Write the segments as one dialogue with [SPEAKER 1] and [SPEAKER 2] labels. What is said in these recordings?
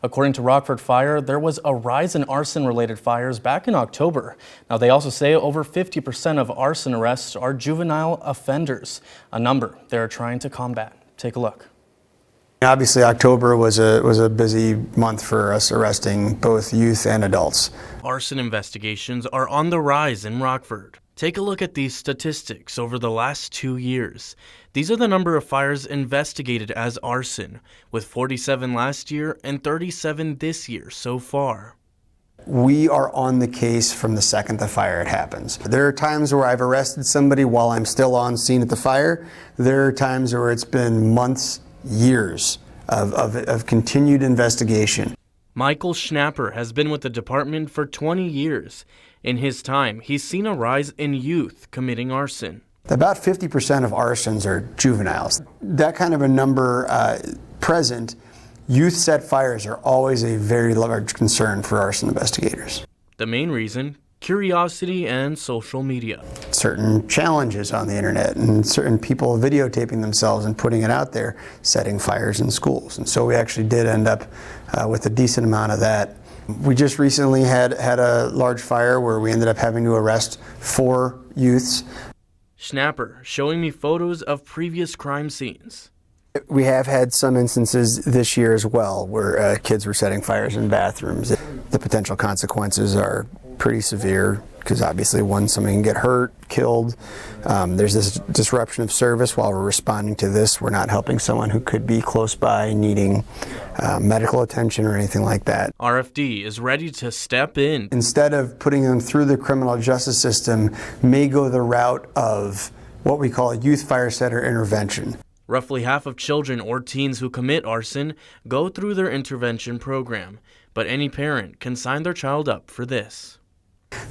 [SPEAKER 1] According to Rockford Fire, there was a rise in arson-related fires back in October. Now, they also say over 50% of arson arrests are juvenile offenders, a number they're trying to combat. Take a look.
[SPEAKER 2] Obviously, October was a busy month for us, arresting both youth and adults.
[SPEAKER 3] Arson investigations are on the rise in Rockford. Take a look at these statistics over the last 2 years. These are the number of fires investigated as arson, with 47 last year and 37 this year so far.
[SPEAKER 2] We are on the case from the second the fire happens. There are times where I've arrested somebody while I'm still on scene at the fire. There are times where it's been months, years of continued investigation.
[SPEAKER 3] Michael Schnapper has been with the department for 20 years. In his time, he's seen a rise in youth committing arson.
[SPEAKER 2] About 50% of arsons are juveniles. That kind of a number present, youth set fires are always a very large concern for arson investigators.
[SPEAKER 3] The main reason, curiosity and social media.
[SPEAKER 2] Certain challenges on the internet and certain people videotaping themselves and putting it out there, setting fires in schools. And so we actually did end up with a decent amount of that. We just recently had a large fire where we ended up having to arrest 4 youths.
[SPEAKER 3] Schnapper showing me photos of previous crime scenes.
[SPEAKER 2] We have had some instances this year as well where kids were setting fires in bathrooms. The potential consequences are pretty severe because obviously somebody can get hurt, killed. There's this disruption of service while we're responding to this. We're not helping someone who could be close by needing medical attention or anything like that.
[SPEAKER 3] RFD is ready to step in.
[SPEAKER 2] Instead of putting them through the criminal justice system, may go the route of what we call a youth fire setter intervention.
[SPEAKER 3] Roughly half of children or teens who commit arson go through their intervention program, but any parent can sign their child up for this.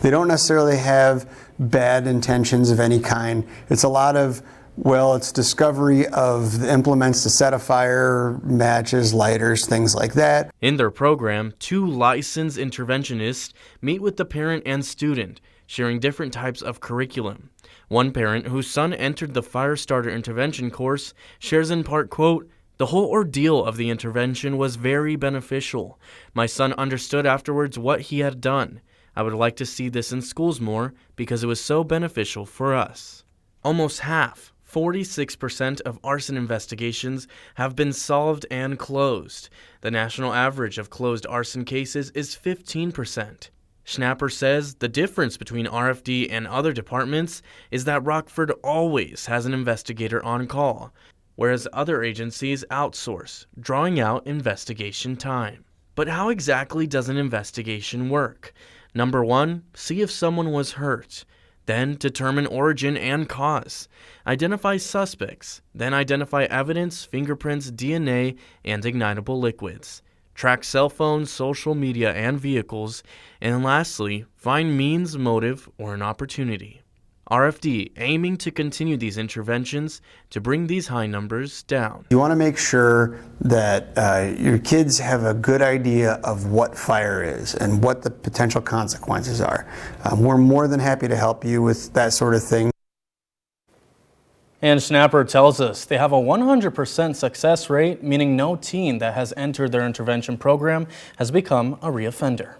[SPEAKER 2] They don't necessarily have bad intentions of any kind. It's a lot of, it's discovery of the implements to set a fire, matches, lighters, things like that.
[SPEAKER 3] In their program, 2 licensed interventionists meet with the parent and student, sharing different types of curriculum. One parent, whose son entered the fire starter intervention course, shares in part, quote, "The whole ordeal of the intervention was very beneficial. My son understood afterwards what he had done. I would like to see this in schools more because it was so beneficial for us." Almost half, 46% of arson investigations have been solved and closed. The national average of closed arson cases is 15%. Schnapper says the difference between RFD and other departments is that Rockford always has an investigator on call, whereas other agencies outsource, drawing out investigation time. But how exactly does an investigation work? Number 1, see if someone was hurt. Then determine origin and cause. Identify suspects. Then identify evidence, fingerprints, DNA, and ignitable liquids. Track cell phones, social media, and vehicles. And lastly, find means, motive, or an opportunity. RFD aiming to continue these interventions to bring these high numbers down.
[SPEAKER 2] You want to make sure that your kids have a good idea of what fire is and what the potential consequences are. We're more than happy to help you with that sort of thing.
[SPEAKER 1] And Schnapper tells us they have a 100% success rate, meaning no teen that has entered their intervention program has become a reoffender.